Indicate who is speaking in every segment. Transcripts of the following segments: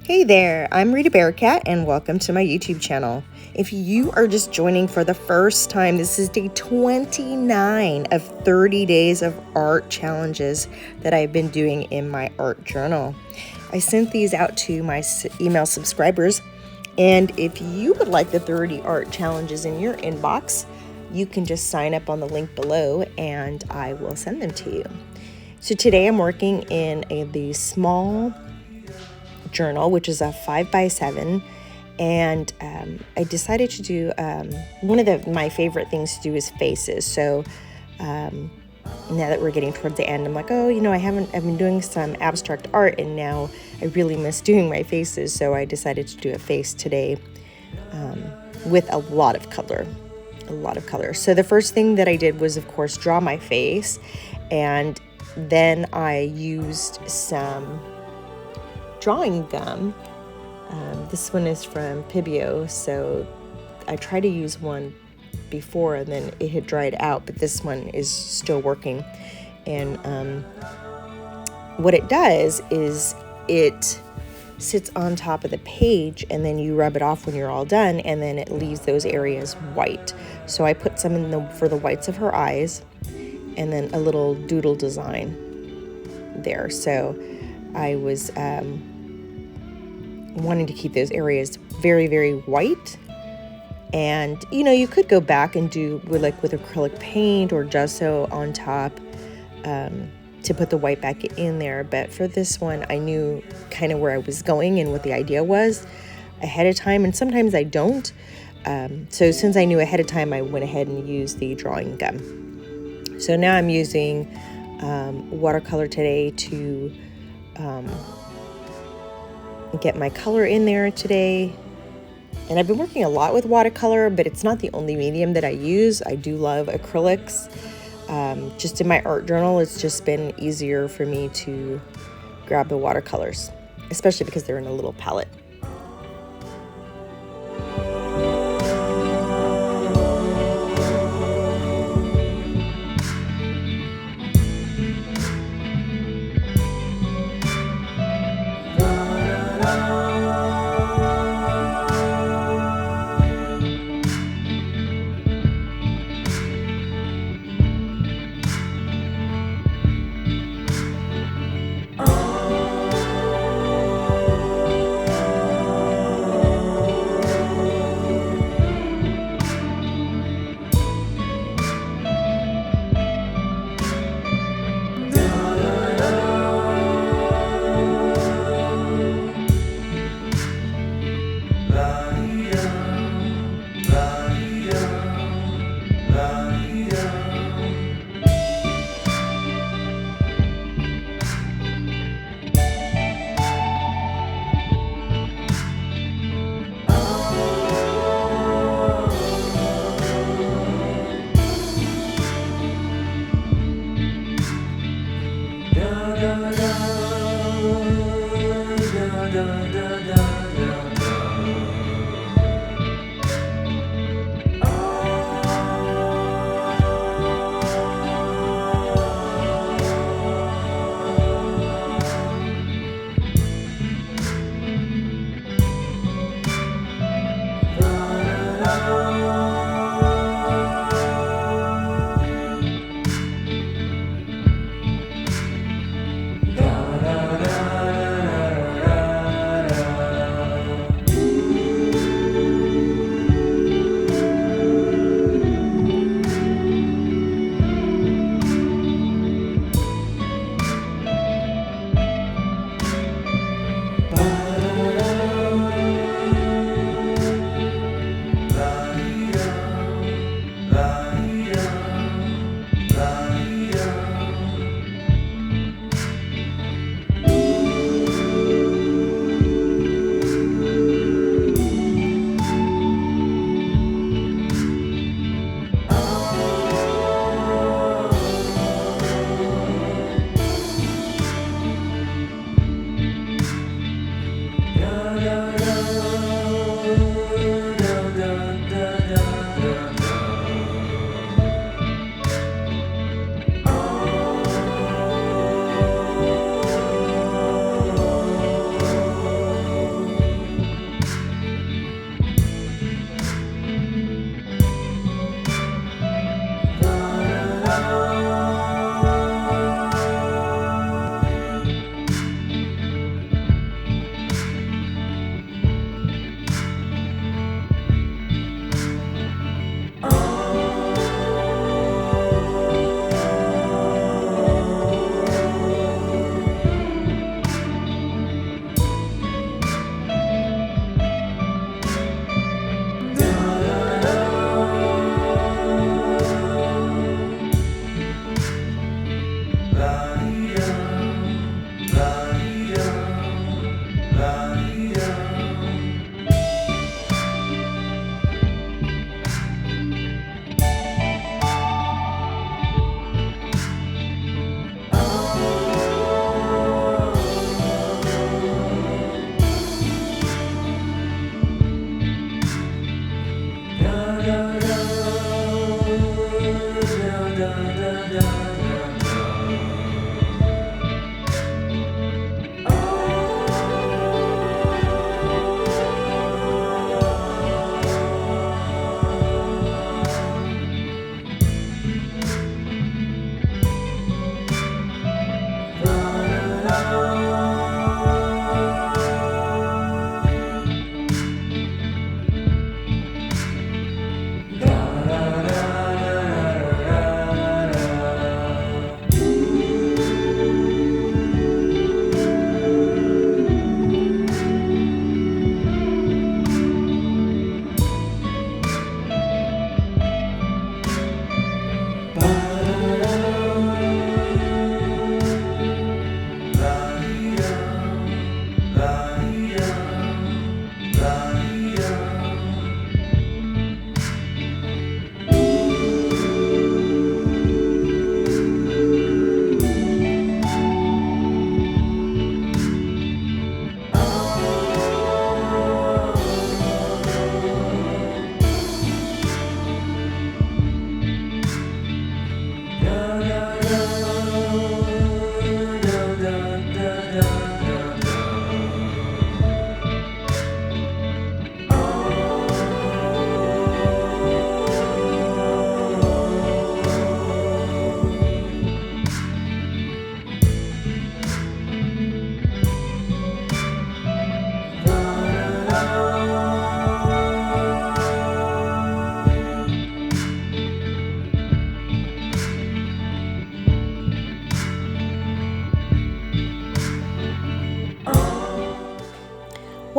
Speaker 1: Hey there, I'm Rita Bearcat and welcome to my YouTube channel. If you are just joining for the first time, this is day 29 of 30 days of art challenges that I've been doing in my art journal. I sent these out to my email subscribers, and if you would like the 30 art challenges in your inbox, you can just sign up on the link below and I will send them to you. So today I'm working in the small journal, which is a 5x7, and I decided to do one of my favorite things to do is faces. So now that we're getting towards the end, I'm like, I've been doing some abstract art and now I really miss doing my faces, so I decided to do a face today with a lot of color. So the first thing that I did was, of course, draw my face, and then I used some drawing gum. This one is from Pibio, so I tried to use one before and then it had dried out, but this one is still working. And what it does is it sits on top of the page and then you rub it off when you're all done, and then it leaves those areas white. So I put some in for the whites of her eyes and then a little doodle design there. So I was wanting to keep those areas very, very white. And you could go back and do with acrylic paint or gesso on top to put the white back in there. But for this one, I knew kind of where I was going and what the idea was ahead of time, and sometimes I don't. So since I knew ahead of time, I went ahead and used the drawing gum. So now I'm using watercolor today to get my color in there today. And I've been working a lot with watercolor, but it's not the only medium that I use. I do love acrylics. Just in my art journal, it's just been easier for me to grab the watercolors, especially because they're in a little palette.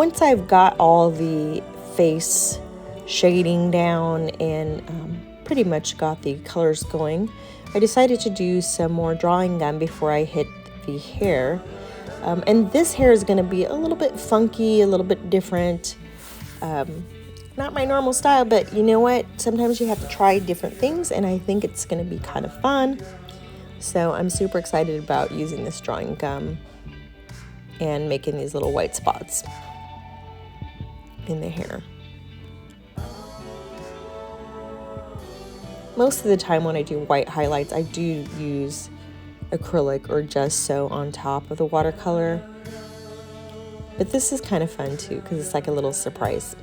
Speaker 1: once I've got all the face shading down and pretty much got the colors going, I decided to do some more drawing gum before I hit the hair. And this hair is going to be a little bit funky, a little bit different. Not my normal style, but you know what? Sometimes you have to try different things, and I think it's going to be kind of fun. So I'm super excited about using this drawing gum and making these little white spots in the hair. Most of the time when I do white highlights, I do use acrylic or just so on top of the watercolor. But this is kind of fun too, because it's like a little surprise.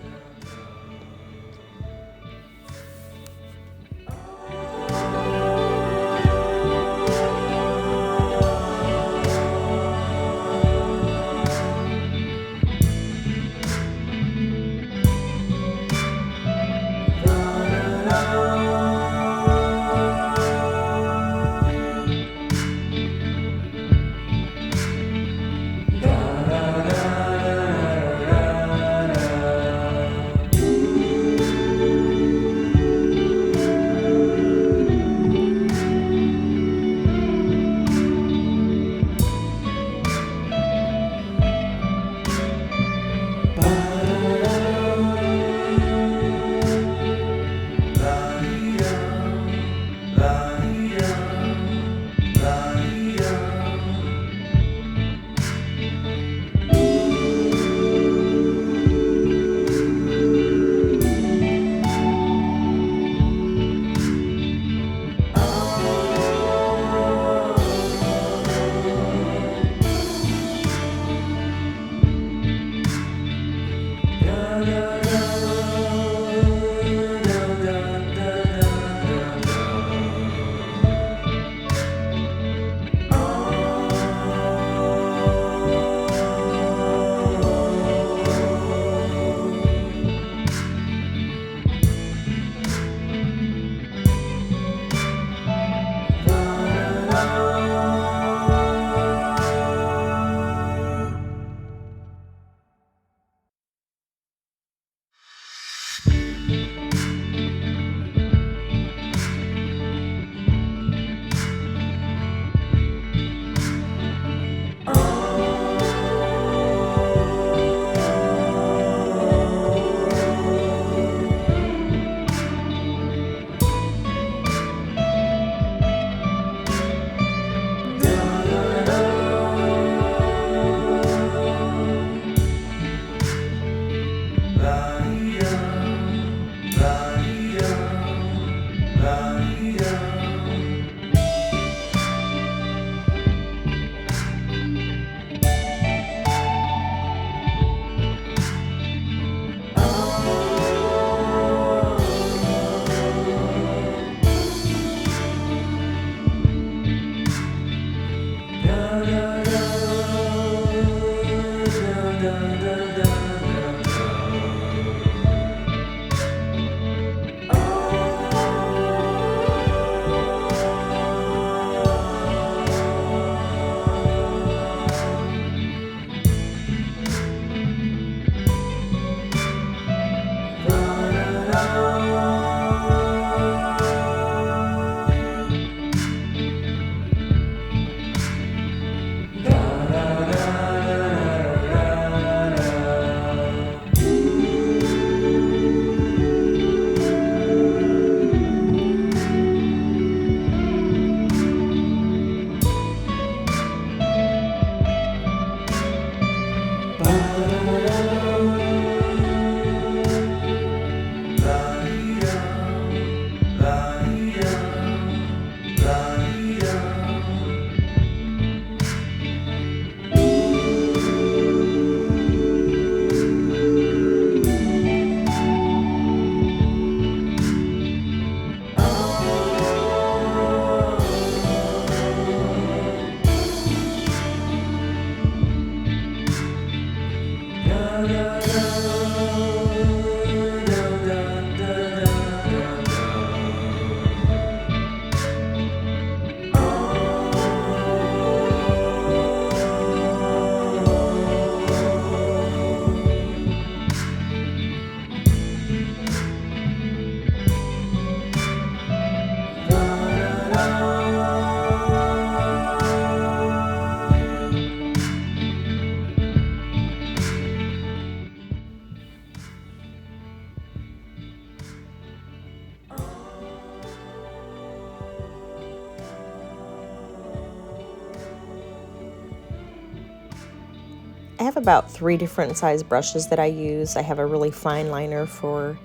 Speaker 1: I have about 3 different size brushes that I use. I have a really fine liner for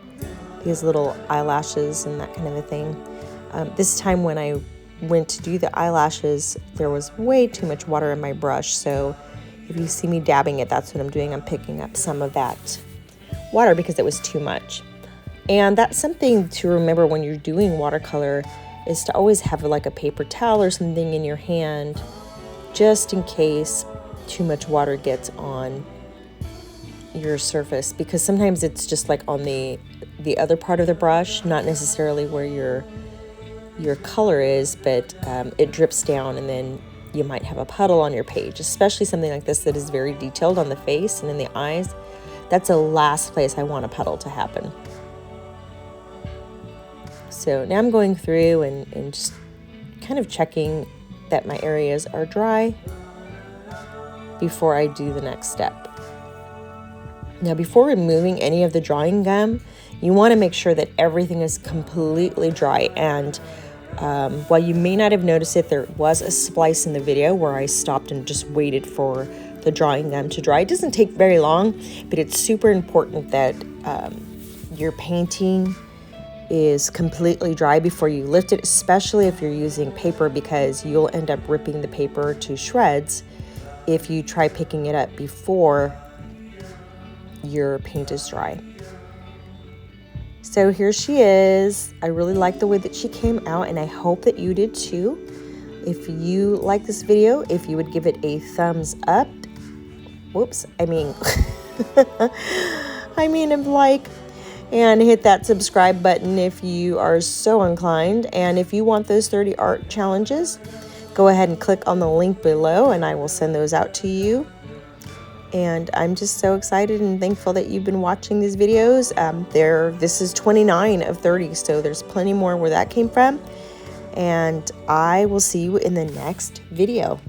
Speaker 1: these little eyelashes and that kind of a thing. This time when I went to do the eyelashes, there was way too much water in my brush, so if you see me dabbing it, that's what I'm doing. I'm picking up some of that water because it was too much. And that's something to remember when you're doing watercolor, is to always have like a paper towel or something in your hand, just in case too much water gets on your surface, because sometimes it's just like on the other part of the brush, not necessarily where your color is, but it drips down, and then you might have a puddle on your page, especially something like this that is very detailed on the face and in the eyes. That's the last place I want a puddle to happen. So now I'm going through and just kind of checking that my areas are dry before I do the next step. Now, before removing any of the drawing gum, you want to make sure that everything is completely dry. And while you may not have noticed it, there was a splice in the video where I stopped and just waited for the drawing gum to dry. It doesn't take very long, but it's super important that your painting is completely dry before you lift it, especially if you're using paper, because you'll end up ripping the paper to shreds if you try picking it up before your paint is dry. So here she is. I really like the way that she came out, and I hope that you did too. If you like this video, if you would give it a thumbs up. Whoops, I mean like, and hit that subscribe button if you are so inclined. And if you want those 30 art challenges, go ahead and click on the link below and I will send those out to you. And I'm just so excited and thankful that you've been watching these videos. This is 29 of 30, so there's plenty more where that came from. And I will see you in the next video.